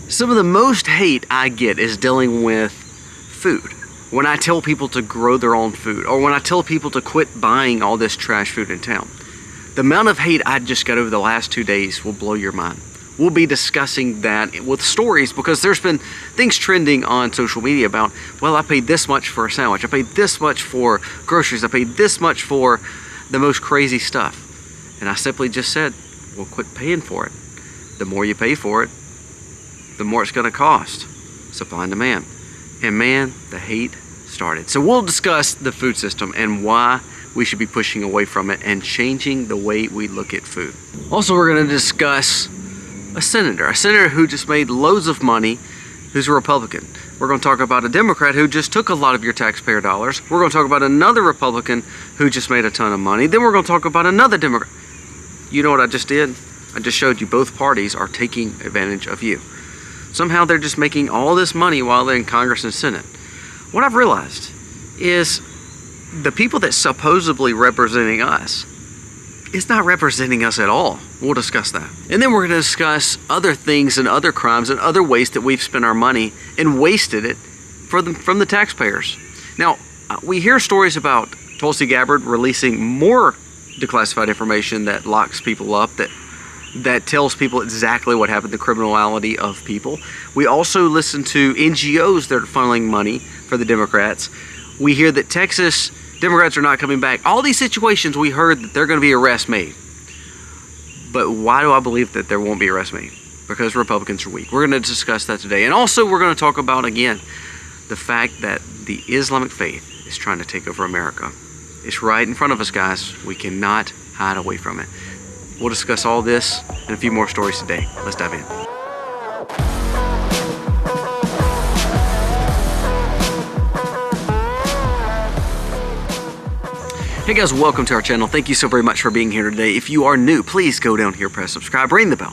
Some of the most hate I get is dealing with food. When I tell people to grow their own food, or when I tell people to quit buying all this trash food in town. The amount of hate I just got over the last 2 days will blow your mind. We'll be discussing that with stories, because there's been things trending on social media about, well, I paid this much for a sandwich, I paid this much for groceries, I paid this much for the most crazy stuff. And I simply just said, well, quit paying for it. The more you pay for it, the more it's gonna cost. Supply and demand. And man, the hate started. So we'll discuss the food system and why we should be pushing away from it and changing the way we look at food. Also, we're gonna discuss a senator who just made loads of money, who's a Republican. We're going to talk about a Democrat who just took a lot of your taxpayer dollars. We're going to talk about another Republican who just made a ton of money. Then we're going to talk about another Democrat. You know what I just did? I just showed you both parties are taking advantage of you. Somehow they're just making all this money while they're in Congress and Senate. What I've realized is the people that's supposedly representing us is not representing us at all. We'll discuss that. And then we're going to discuss other things and other crimes and other ways that we've spent our money and wasted it from the taxpayers. Now, we hear stories about Tulsi Gabbard releasing more declassified information that locks people up, that tells people exactly what happened, the criminality of people. We also listen to NGOs that are funneling money for the Democrats. We hear that Texas Democrats are not coming back. All these situations, we heard that there are going to be arrests made. But why do I believe that there won't be arrests made? Because Republicans are weak. We're going to discuss that today. And also we're going to talk about, again, the fact that the Islamic faith is trying to take over America. It's right in front of us, guys. We cannot hide away from it. We'll discuss all this and a few more stories today. Let's dive in. Hey guys, welcome to our channel. Thank you so very much for being here today. If you are new, please go down here, press subscribe, ring the bell.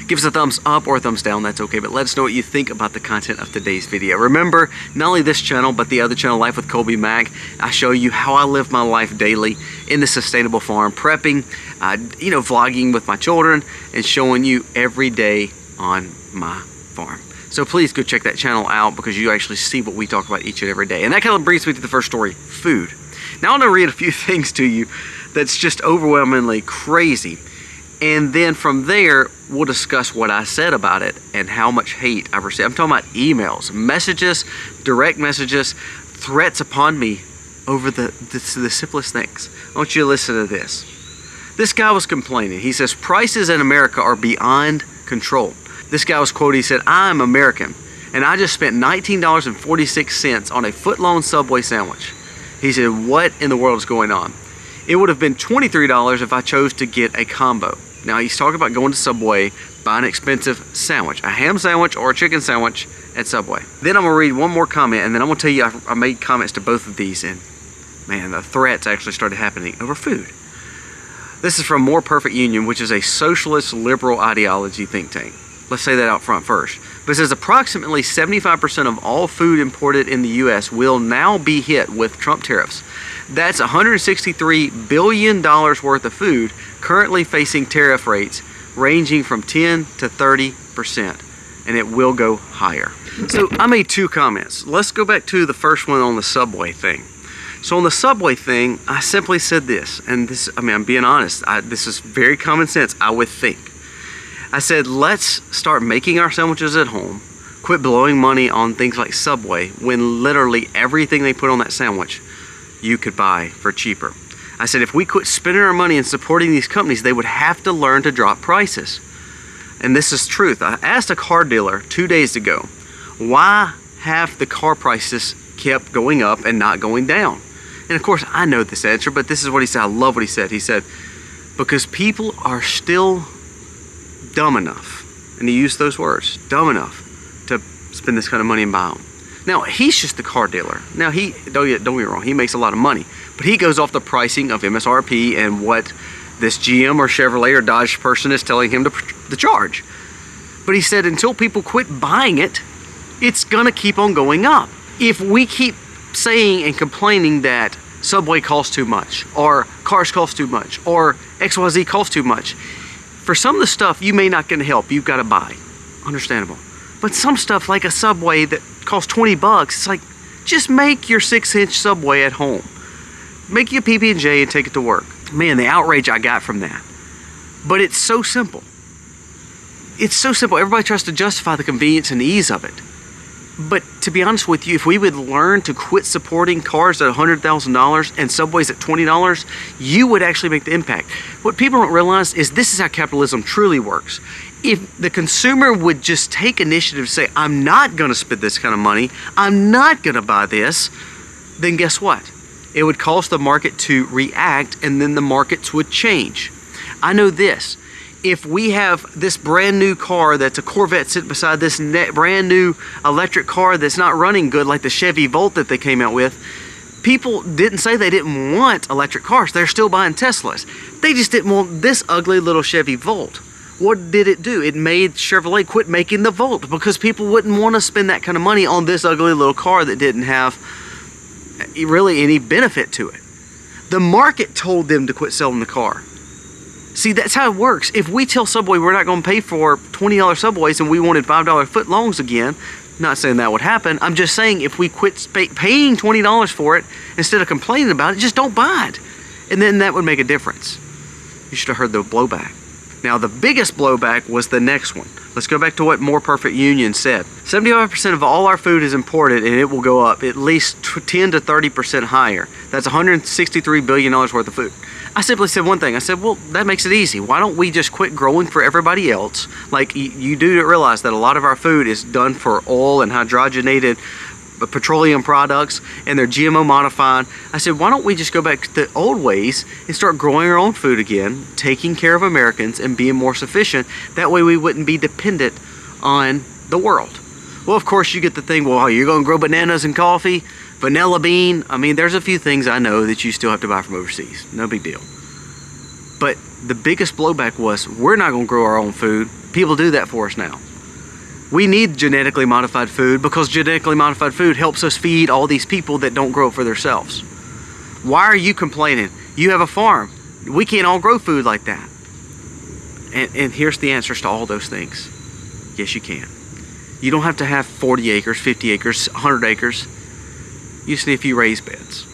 Give us a thumbs up or a thumbs down, that's okay, but let us know what you think about the content of today's video. Remember, not only this channel, but the other channel, Life with Colby Mac, I show you how I live my life daily in the sustainable farm, prepping, vlogging with my children, and showing you every day on my farm. So please go check that channel out, because you actually see what we talk about each and every day. And that kind of brings me to the first story, food. Now I'm going to read a few things to you that's just overwhelmingly crazy. And then from there, we'll discuss what I said about it and how much hate I've received. I'm talking about emails, messages, direct messages, threats upon me over the simplest things. I want you to listen to this. This guy was complaining. He says, prices in America are beyond control. This guy was quoted, he said, I'm American, and I just spent $19.46 on a foot-long Subway sandwich. He said, what in the world is going on? It would have been $23 if I chose to get a combo. Now he's talking about going to Subway, buying an expensive sandwich, a ham sandwich or a chicken sandwich at Subway. Then I'm gonna read one more comment, and then I'm gonna tell you I made comments to both of these, and man, the threats actually started happening over food. This is from More Perfect Union, which is a socialist liberal ideology think tank. Let's say that out front first. But it says approximately 75% of all food imported in the U.S. will now be hit with Trump tariffs. That's $163 billion worth of food currently facing tariff rates ranging from 10 to 30%, and it will go higher. So I made two comments. Let's go back to the first one on the Subway thing. So on the Subway thing, I simply said this, and this, I'm being honest, this is very common sense, I would think. I said, let's start making our sandwiches at home, quit blowing money on things like Subway, when literally everything they put on that sandwich you could buy for cheaper. I said, if we quit spending our money and supporting these companies, they would have to learn to drop prices. And this is truth. I asked a car dealer 2 days ago, why have the car prices kept going up and not going down? And of course, I know this answer, but this is what he said. I love what he said. He said, because people are still dumb enough, and he used those words, dumb enough to spend this kind of money and buy them. Now, he's just the car dealer. Now, don't get me wrong, he makes a lot of money, but he goes off the pricing of MSRP and what this GM or Chevrolet or Dodge person is telling him to charge. But he said until people quit buying it, it's gonna keep on going up. If we keep saying and complaining that Subway costs too much, or cars cost too much, or XYZ costs too much, for some of the stuff you may not get help, you've got to buy. Understandable. But some stuff like a Subway that costs 20 bucks, it's like, just make your 6-inch Subway at home. Make you a PB&J and take it to work. Man, the outrage I got from that. But it's so simple. It's so simple. Everybody tries to justify the convenience and ease of it. But to be honest with you, if we would learn to quit supporting cars at $100,000 and Subways at $20, you would actually make the impact. What people don't realize is this is how capitalism truly works. If the consumer would just take initiative to say, I'm not going to spend this kind of money, I'm not going to buy this, then guess what? It would cause the market to react, and then the markets would change. I know this. If we have this brand new car that's a Corvette sitting beside this brand new electric car that's not running good, like the Chevy Volt that they came out with, people didn't say they didn't want electric cars. They're still buying Teslas. They just didn't want this ugly little Chevy Volt. What did it do? It made Chevrolet quit making the Volt because people wouldn't want to spend that kind of money on this ugly little car that didn't have really any benefit to it. The market told them to quit selling the car. See, that's how it works. If we tell Subway we're not going to pay for $20 Subways and we wanted $5 footlongs again, not saying that would happen, I'm just saying if we quit paying $20 for it instead of complaining about it, just don't buy it. And then that would make a difference. You should have heard the blowback. Now, the biggest blowback was the next one. Let's go back to what More Perfect Union said. 75% of all our food is imported, and it will go up at least 10 to 30% higher. That's $163 billion worth of food. I simply said one thing. I said, well, that makes it easy. Why don't we just quit growing for everybody else? Like, you do realize that a lot of our food is done for oil and hydrogenated petroleum products, and they're GMO modified. I said, why don't we just go back to the old ways and start growing our own food again, taking care of Americans and being more sufficient. That way we wouldn't be dependent on the world. Well, of course, you get the thing, well, you're going to grow bananas and coffee, vanilla bean. I mean, there's a few things I know that you still have to buy from overseas. No big deal. But the biggest blowback was, we're not going to grow our own food. People do that for us now. We need genetically modified food because genetically modified food helps us feed all these people that don't grow for themselves. Why are you complaining? You have a farm. We can't all grow food like that. And here's the answers to all those things. Yes, you can. You don't have to have 40 acres, 50 acres, 100 acres. You just need a few raised beds.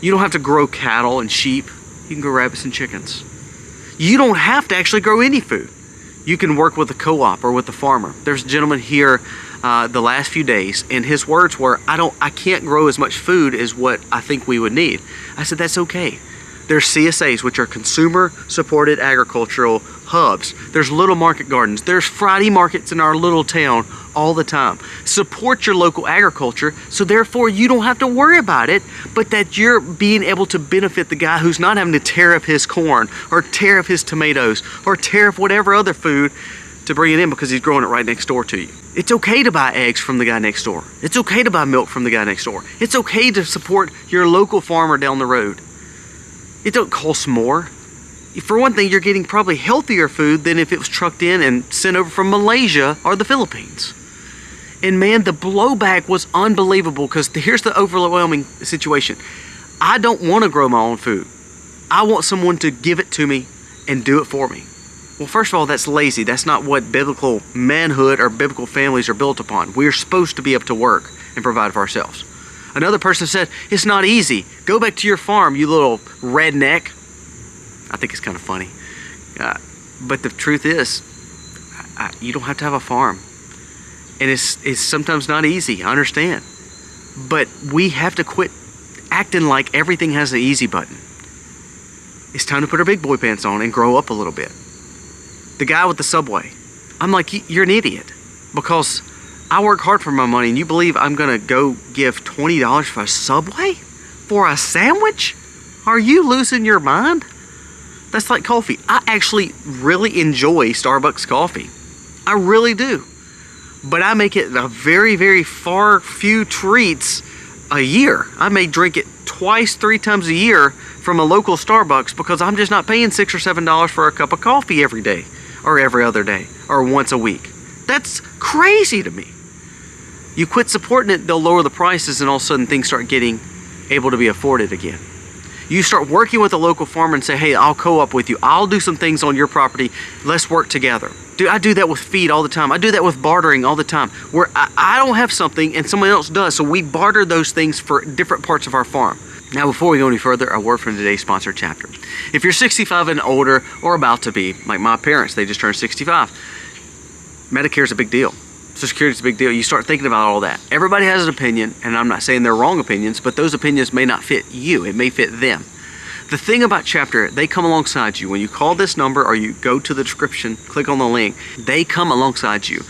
You don't have to grow cattle and sheep. You can grow rabbits and chickens. You don't have to actually grow any food. You can work with a co-op or with a farmer. There's a gentleman here the last few days, and his words were, I can't grow as much food as what I think we would need. I said, that's okay. There's CSAs, which are consumer supported agricultural hubs. There's little market gardens. There's Friday markets in our little town all the time. Support your local agriculture, so therefore you don't have to worry about it, but that you're being able to benefit the guy who's not having to tear up his corn or tear up his tomatoes or tear up whatever other food to bring it in because he's growing it right next door to you. It's okay to buy eggs from the guy next door. It's okay to buy milk from the guy next door. It's okay to support your local farmer down the road. It don't cost more. For one thing, you're getting probably healthier food than if it was trucked in and sent over from Malaysia or the Philippines. And man, the blowback was unbelievable because here's the overwhelming situation. I don't want to grow my own food. I want someone to give it to me and do it for me. Well, first of all, that's lazy. That's not what biblical manhood or biblical families are built upon. We're supposed to be able to work and provide for ourselves. Another person said, it's not easy. Go back to your farm, you little redneck. I think it's kind of funny. But the truth is, you don't have to have a farm. And it's sometimes not easy, I understand. But we have to quit acting like everything has an easy button. It's time to put our big boy pants on and grow up a little bit. The guy with the Subway, I'm like, you're an idiot. Because I work hard for my money, and you believe I'm going to go give $20 for a Subway? For a sandwich? Are you losing your mind? That's like coffee. I actually really enjoy Starbucks coffee. I really do. But I make it a very, very few treats a year. I may drink it twice, 3 times a year from a local Starbucks because I'm just not paying $6 or $7 for a cup of coffee every day or every other day or once a week. That's crazy to me. You quit supporting it, they'll lower the prices, and all of a sudden things start getting able to be afforded again. You start working with a local farmer and say, hey, I'll co-op with you. I'll do some things on your property. Let's work together. Dude, I do that with feed all the time. I do that with bartering all the time, where I don't have something and someone else does. So we barter those things for different parts of our farm. Now, before we go any further, a word from today's sponsored chapter. If you're 65 and older or about to be, like my parents, they just turned 65, Medicare is a big deal. Social Security is a big deal. You start thinking about all that. Everybody has an opinion, and I'm not saying they're wrong opinions, but those opinions may not fit you. It may fit them. The thing about Chapter, they come alongside you. When you call this number or you go to the description, click on the link, they come alongside you.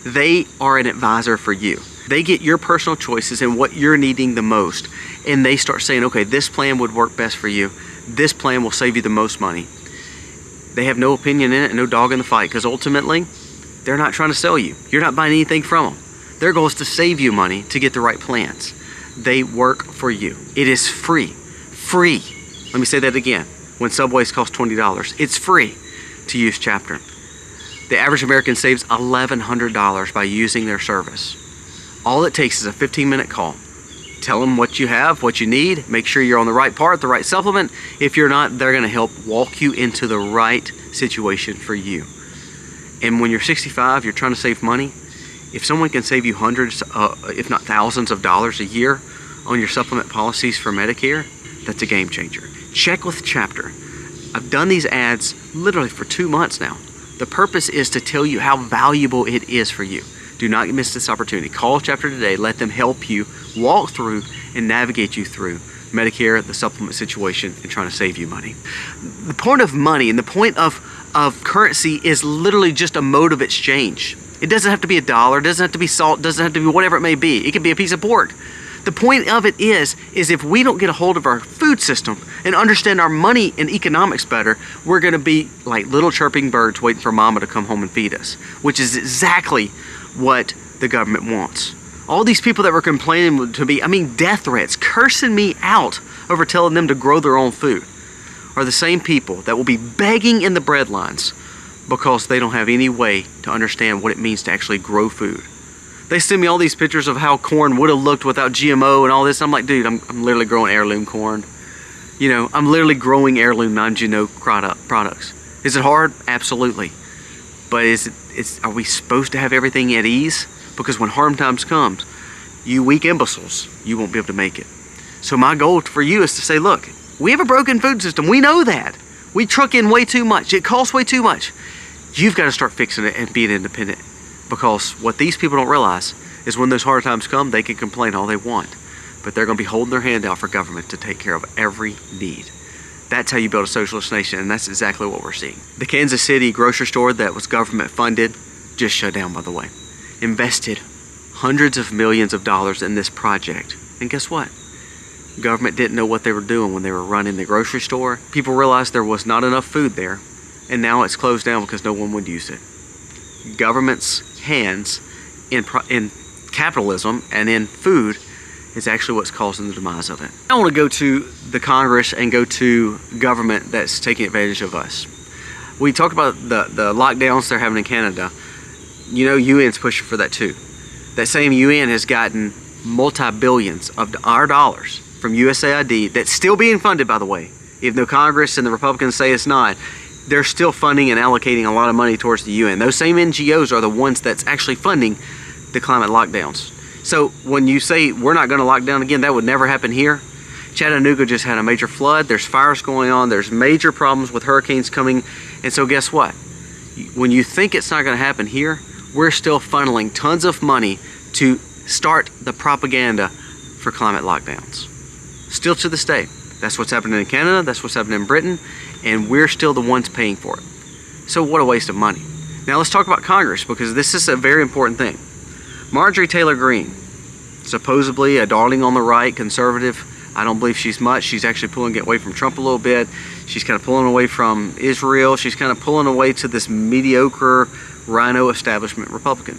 They are an advisor for you. They get your personal choices and what you're needing the most, and they start saying, okay, this plan would work best for you. This plan will save you the most money. They have no opinion in it and no dog in the fight, because ultimately, they're not trying to sell you. You're not buying anything from them. Their goal is to save you money to get the right plans. They work for you. It is free. Free. Let me say that again. When Subways cost $20, it's free to use Chapter. The average American saves $1,100 by using their service. All it takes is a 15-minute call. Tell them what you have, what you need. Make sure you're on the right part, the right supplement. If you're not, they're going to help walk you into the right situation for you. And when you're 65, you're trying to save money. If someone can save you hundreds, if not thousands of dollars a year on your supplement policies for Medicare, that's a game changer. Check with Chapter. I've done these ads literally for 2 months now. The purpose is to tell you how valuable it is for you. Do not miss this opportunity. Call Chapter today. Let them help you walk through and navigate you through Medicare, the supplement situation, and trying to save you money. The point of money and the point of currency is literally just a mode of exchange. It doesn't have to be a dollar, it doesn't have to be salt, it doesn't have to be whatever it may be. It could be a piece of pork. The point of it is if we don't get a hold of our food system and understand our money and economics better, we're going to be like little chirping birds waiting for mama to come home and feed us, which is exactly what the government wants. All these people that were complaining to me, death threats, cursing me out over telling them to grow their own food, are the same people that will be begging in the bread lines because they don't have any way to understand what it means to actually grow food. They send me all these pictures of how corn would have looked without GMO and all this. I'm like, dude, I'm literally growing heirloom corn. You know, I'm literally growing heirloom non-GMO products. Is it hard? Absolutely. But are we supposed to have everything at ease? Because when hard times comes, you weak imbeciles, you won't be able to make it. So my goal for you is to say, look, we have a broken food system. We know that. We truck in way too much. It costs way too much. You've got to start fixing it and being independent. Because what these people don't realize is when those hard times come, they can complain all they want. But they're going to be holding their hand out for government to take care of every need. That's how you build a socialist nation, and that's exactly what we're seeing. The Kansas City grocery store that was government funded just shut down, by the way. Invested hundreds of millions of dollars in this project. And guess what? Government didn't know what they were doing when they were running the grocery store. People realized there was not enough food there, and now it's closed down because no one would use it. Government's hands in capitalism and in food is actually what's causing the demise of it. I want to go to the Congress and go to government that's taking advantage of us. We talked about the lockdowns they're having in Canada. You know, UN's pushing for that too. That same UN has gotten multi-billions of our dollars from USAID that's still being funded, by the way. Even though Congress and the Republicans say it's not, they're still funding and allocating a lot of money towards the UN. Those same NGOs are the ones that's actually funding the climate lockdowns. So when you say we're not going to lock down again, that would never happen here. Chattanooga just had a major flood. There's fires going on. There's major problems with hurricanes coming. And so guess what? When you think it's not going to happen here, we're still funneling tons of money to start the propaganda for climate lockdowns. Still to this day. That's what's happening in Canada. That's what's happening in Britain. And we're still the ones paying for it. So what a waste of money. Now let's talk about Congress, because this is a very important thing. Marjorie Taylor Greene, supposedly a darling on the right, conservative. I don't believe she's much. She's actually pulling away from Trump a little bit. She's kind of pulling away from Israel. She's kind of pulling away to this mediocre rhino establishment Republican.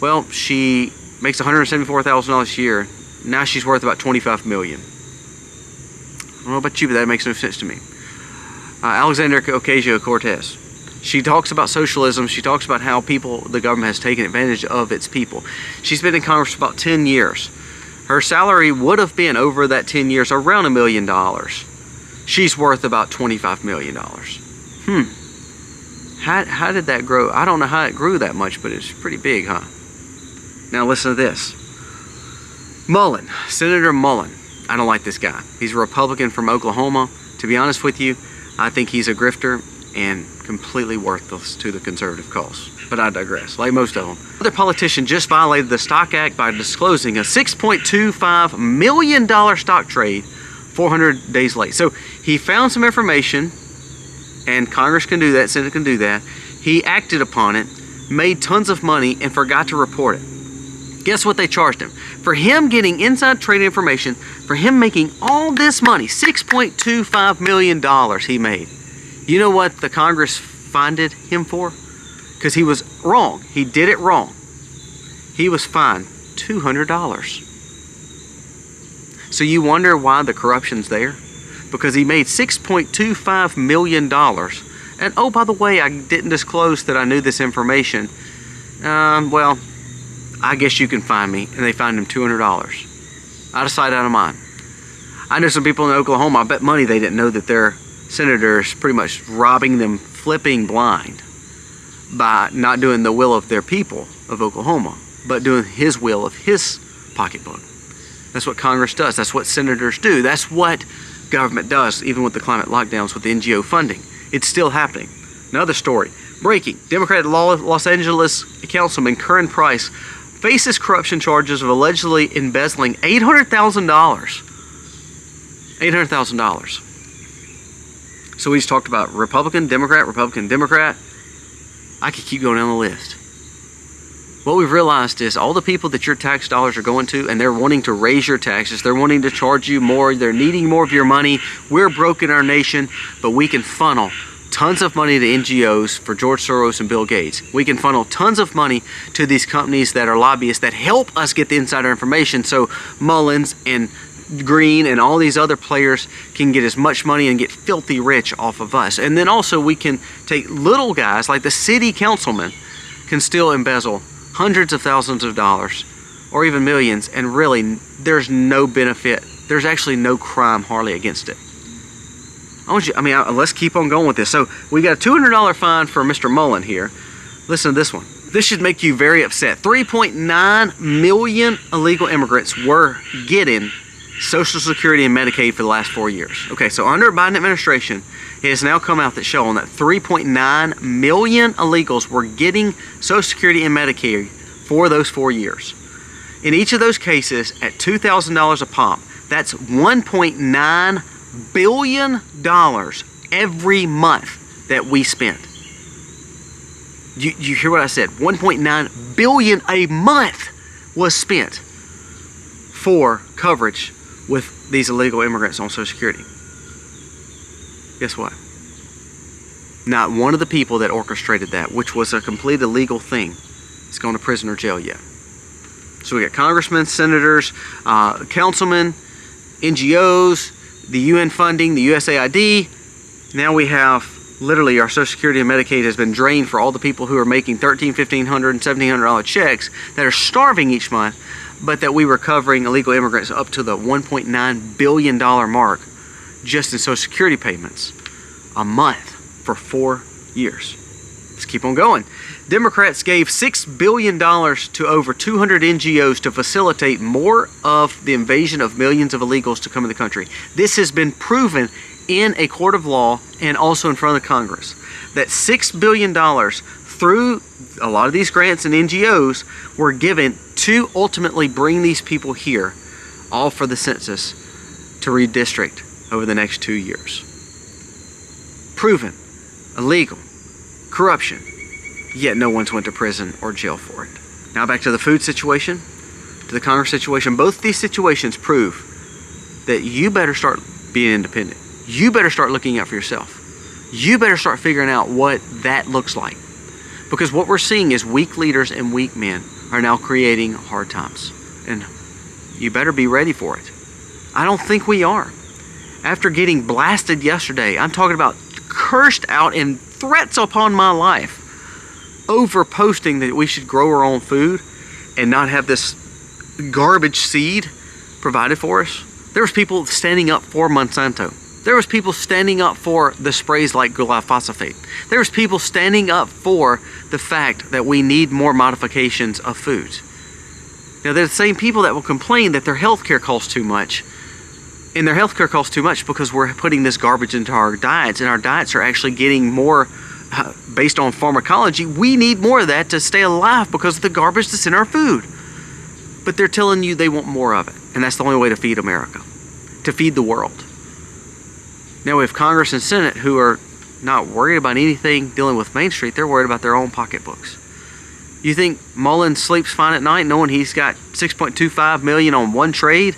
Well, she makes $174,000 a year. Now she's worth about $25 million. I don't know about you, but that makes no sense to me. Alexandria Ocasio-Cortez. She talks about socialism. She talks about how the government has taken advantage of its people. She's been in Congress for about 10 years. Her salary would have been over that 10 years around $1 million. she's worth about $25 million. How did that grow? I don't know how it grew that much, but it's pretty big, huh? Now listen to this. Mullen, Senator Mullen. I don't like this guy. He's a Republican from Oklahoma. To be honest with you, I think he's a grifter and completely worthless to the conservative cause. But I digress, like most of them. Another politician just violated the Stock Act by disclosing a $6.25 million stock trade 400 days late. So he found some information, and Congress can do that, Senate can do that. He acted upon it, made tons of money, and forgot to report it. Guess what they charged him? For him getting inside trade information, for him making all this money, $6.25 million he made. You know what the Congress fined him for? Because he was wrong. He did it wrong. He was fined $200. So you wonder why the corruption's there? Because he made $6.25 million. And oh, by the way, I didn't disclose that I knew this information. Well, I guess you can find me. And they fined him $200. Out of sight, out of mind. I know some people in Oklahoma, I bet money they didn't know that their senator is pretty much robbing them, flipping blind by not doing the will of their people of Oklahoma, but doing his will of his pocketbook. That's what Congress does. That's what senators do. That's what government does, even with the climate lockdowns, with the NGO funding. It's still happening. Another story. Breaking. Democrat Los Angeles Councilman Curran Price faces corruption charges of allegedly embezzling $800,000. $800,000. So we just talked about Republican, Democrat, Republican, Democrat. I could keep going down the list. What we've realized is all the people that your tax dollars are going to, and they're wanting to raise your taxes, they're wanting to charge you more, they're needing more of your money. We're broke in our nation, but we can funnel tons of money to NGOs for George Soros and Bill Gates. We can funnel tons of money to these companies that are lobbyists that help us get the insider information, so Mullins and Green and all these other players can get as much money and get filthy rich off of us. And then also we can take little guys like the city councilman can still embezzle hundreds of thousands of dollars or even millions, and really there's no benefit. There's actually no crime hardly against it. Let's keep on going with this. So we got a $200 fine for Mr. Mullen here. Listen to this one. This should make you very upset. 3.9 million illegal immigrants were getting Social Security and Medicaid for the last 4 years. Okay, so under Biden administration, it has now come out that showing that 3.9 million illegals were getting Social Security and Medicaid for those 4 years. In each of those cases, at $2,000 a pop, that's $1.9 billion every month that we spent. You hear what I said? $1.9 billion a month was spent for coverage with these illegal immigrants on Social Security. Guess what? Not one of the people that orchestrated that, which was a complete illegal thing, is going to prison or jail yet. So we got congressmen, senators, councilmen, NGOs, the UN funding, the USAID. Now we have literally our Social Security and Medicaid has been drained for all the people who are making $1,300, $1,500, and $1,700 checks that are starving each month, but that we were covering illegal immigrants up to the $1.9 billion mark just in Social Security payments a month for 4 years. Let's keep on going. Democrats gave $6 billion to over 200 NGOs to facilitate more of the invasion of millions of illegals to come in the country. This has been proven in a court of law and also in front of Congress that $6 billion through a lot of these grants and NGOs were given to ultimately bring these people here, all for the census, to redistrict over the next 2 years. Proven, illegal, corruption, yet no one's went to prison or jail for it. Now back to the food situation, to the Congress situation. Both these situations prove that you better start being independent. You better start looking out for yourself. You better start figuring out what that looks like. Because what we're seeing is weak leaders and weak men are now creating hard times. And you better be ready for it. I don't think we are. After getting blasted yesterday, I'm talking about cursed out and threats upon my life over posting that we should grow our own food and not have this garbage seed provided for us. There was people standing up for Monsanto. There was people standing up for the sprays like glyphosate. There was people standing up for the fact that we need more modifications of foods. Now, they're the same people that will complain that their health care costs too much. And their health care costs too much because we're putting this garbage into our diets, and our diets are actually getting more based on pharmacology. We need more of that to stay alive because of the garbage that's in our food. But they're telling you they want more of it. And that's the only way to feed America, to feed the world. Now we have Congress and Senate who are not worried about anything dealing with Main Street. They're worried about their own pocketbooks. You think Mullen sleeps fine at night knowing he's got $6.25 million on one trade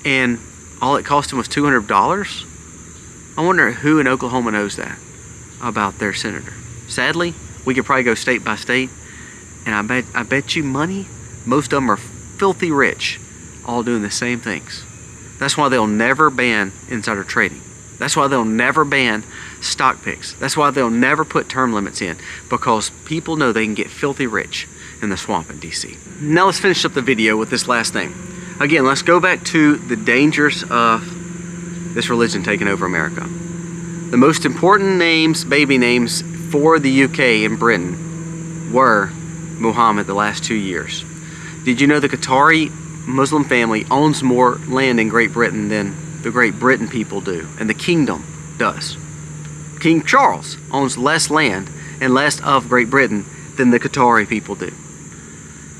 and all it cost him was $200? I wonder who in Oklahoma knows that about their senator. Sadly, we could probably go state by state, and I bet you money, most of them are filthy rich, all doing the same things. That's why they'll never ban insider trading. That's why they'll never ban stock picks. That's why they'll never put term limits in, because people know they can get filthy rich in the swamp in DC. Now let's finish up the video with this last thing. Again, let's go back to the dangers of this religion taking over America. The most important names, baby names for the UK and Britain were Muhammad the last 2 years. Did you know the Qatari Muslim family owns more land in Great Britain than the Great Britain people do, and the kingdom does? King Charles owns less land and less of Great Britain than the Qatari people do.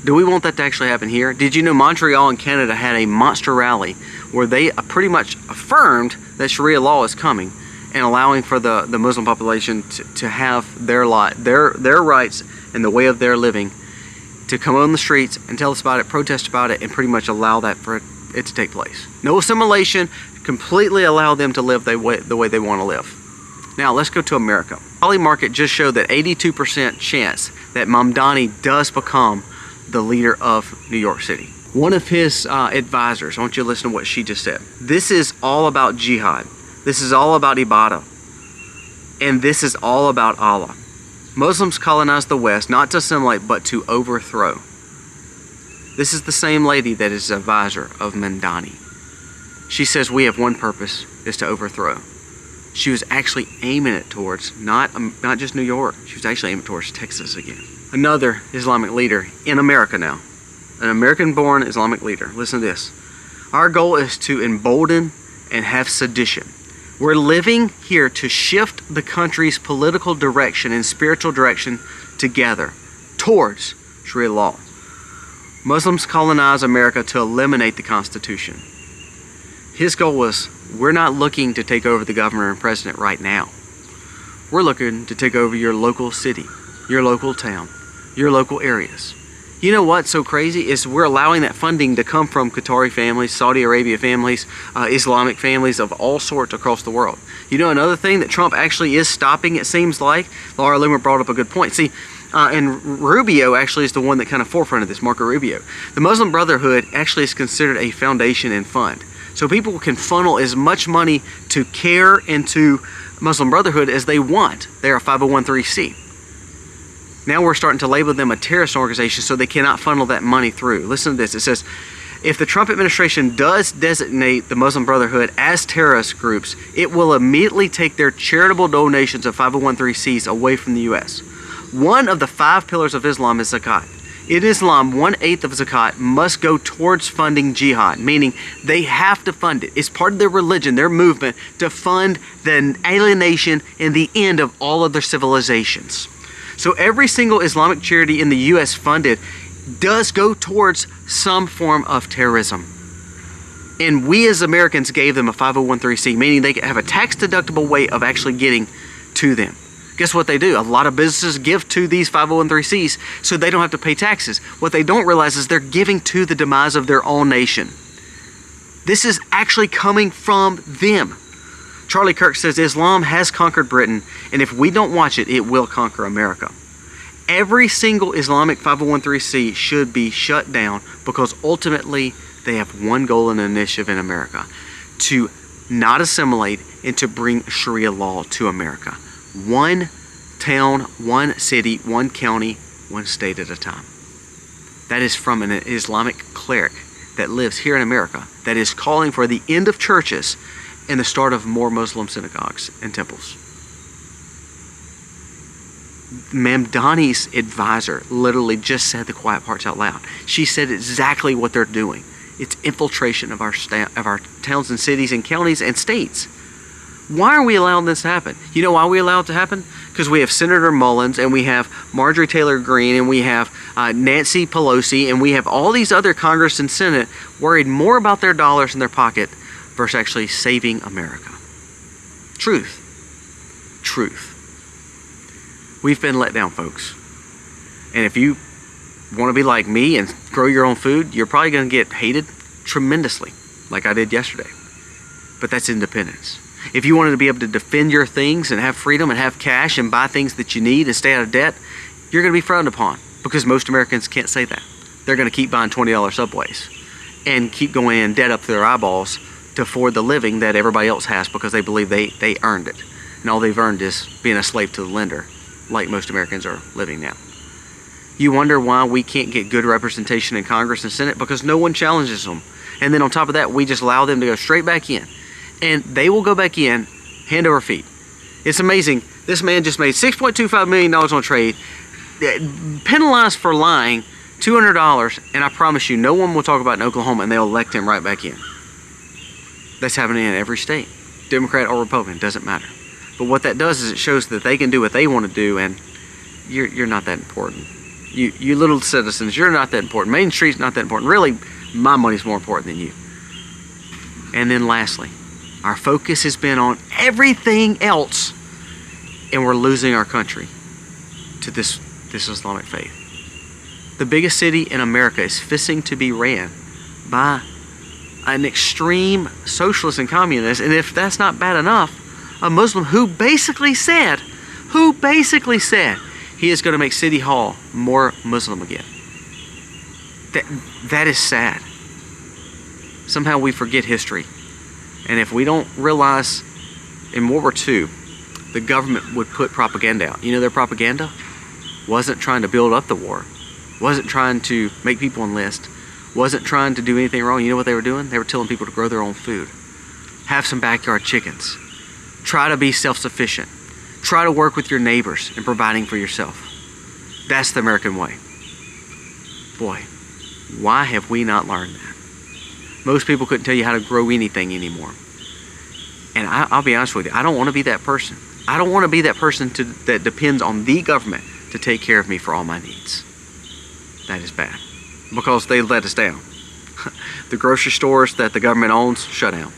Do we want that to actually happen here? Did you know Montreal in Canada had a monster rally where they pretty much affirmed that Sharia law is coming and allowing for the Muslim population to have their rights and the way of their living, to come on the streets and tell us about it, protest about it, and pretty much allow that for it to take place. No assimilation, completely allow them to live the way they want to live. Now let's go to America. Poly Market just showed that 82% chance that Mamdani does become the leader of New York City. One of his advisors, I want you to listen to what she just said. This is all about jihad. This is all about ibadah. And this is all about Allah. Muslims colonized the West not to assimilate, but to overthrow. This is the same lady that is advisor of Mamdani. She says we have one purpose, is to overthrow. She was actually aiming it towards not just New York. She was actually aiming towards Texas again. Another Islamic leader in America now. An American-born Islamic leader. Listen to this. Our goal is to embolden and have sedition. We're living here to shift the country's political direction and spiritual direction together towards Sharia law. Muslims colonized America to eliminate the Constitution. His goal was, we're not looking to take over the governor and president right now. We're looking to take over your local city, your local town, your local areas. You know what's so crazy is we're allowing that funding to come from Qatari families, Saudi Arabia families, Islamic families of all sorts across the world. You know another thing that Trump actually is stopping, it seems like? Laura Loomer brought up a good point. See, and Rubio actually is the one that kind of forefronted this, Marco Rubio. The Muslim Brotherhood actually is considered a foundation and fund. So people can funnel as much money to care into Muslim Brotherhood as they want. They're a 501(c)(3). Now we're starting to label them a terrorist organization so they cannot funnel that money through. Listen to this. It says, if the Trump administration does designate the Muslim Brotherhood as terrorist groups, it will immediately take their charitable donations of 501(c)(3)s away from the U.S. One of the 5 pillars of Islam is zakat. In Islam, 1/8 of zakat must go towards funding jihad, meaning they have to fund it. It's part of their religion, their movement, to fund the alienation and the end of all other civilizations. So every single Islamic charity in the U.S. funded does go towards some form of terrorism. And we as Americans gave them a 501(c), meaning they have a tax-deductible way of actually getting to them. Guess what they do? A lot of businesses give to these 501(c)s so they don't have to pay taxes. What they don't realize is they're giving to the demise of their own nation. This is actually coming from them. Charlie Kirk says Islam has conquered Britain, and if we don't watch it, it will conquer America. Every single Islamic 501(c) should be shut down because ultimately they have one goal and initiative in America: to not assimilate and to bring Sharia law to America. One town, one city, one county, one state at a time. That is from an Islamic cleric that lives here in America that is calling for the end of churches and the start of more Muslim synagogues and temples. Ma'am Donnie's advisor literally just said the quiet parts out loud. She said exactly what they're doing. It's infiltration of our towns and cities and counties and states. Why are we allowing this to happen? You know why we allow it to happen? Because we have Senator Mullins, and we have Marjorie Taylor Greene, and we have Nancy Pelosi, and we have all these other Congress and Senate worried more about their dollars in their pocket versus actually saving America. Truth. Truth. We've been let down, folks. And if you want to be like me and grow your own food, you're probably going to get hated tremendously, like I did yesterday. But that's independence. If you wanted to be able to defend your things and have freedom and have cash and buy things that you need and stay out of debt, you're going to be frowned upon, because most Americans can't say that. They're going to keep buying $20 Subways and keep going in debt up to their eyeballs to afford the living that everybody else has, because they believe they earned it. And all they've earned is being a slave to the lender, like most Americans are living now. You wonder why we can't get good representation in Congress and Senate? Because no one challenges them. And then on top of that, we just allow them to go straight back in. And they will go back in hand over feet. It's amazing. This man just made $6.25 million on trade, penalized for lying $200, and I promise you, no one will talk about it in Oklahoma, and they'll elect him right back in. That's happening in every state. Democrat or Republican, doesn't matter. But what that does is it shows that they can do what they want to do, and you're not that important. You little citizens, you're not that important. Main Street's not that important. Really, my money's more important than you. And then lastly, our focus has been on everything else, and we're losing our country to this Islamic faith. The biggest city in America is fixing to be ran by an extreme socialist and communist, and if that's not bad enough, a Muslim who basically said he is going to make City Hall more Muslim again. That is sad. Somehow we forget history. And if we don't realize, in World War II, the government would put propaganda out. You know, their propaganda wasn't trying to build up the war, wasn't trying to make people enlist, wasn't trying to do anything wrong. You know what they were doing? They were telling people to grow their own food, have some backyard chickens, try to be self-sufficient, try to work with your neighbors in providing for yourself. That's the American way. Boy, why have we not learned that? Most people couldn't tell you how to grow anything anymore. And I'll be honest with you, I don't want to be that person. I don't want to be that person that depends on the government to take care of me for all my needs. That is bad, because they let us down. The grocery stores that the government owns, shut down.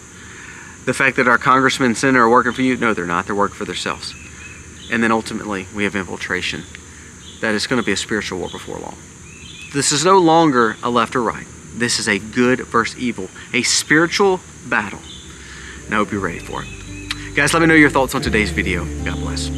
The fact that our congressmen and senator are working for you, no, they're not. They're working for themselves. And then ultimately, we have infiltration. That is going to be a spiritual war before long. This is no longer a left or right. This is a good versus evil, a spiritual battle. And I hope you're ready for it. Guys, let me know your thoughts on today's video. God bless.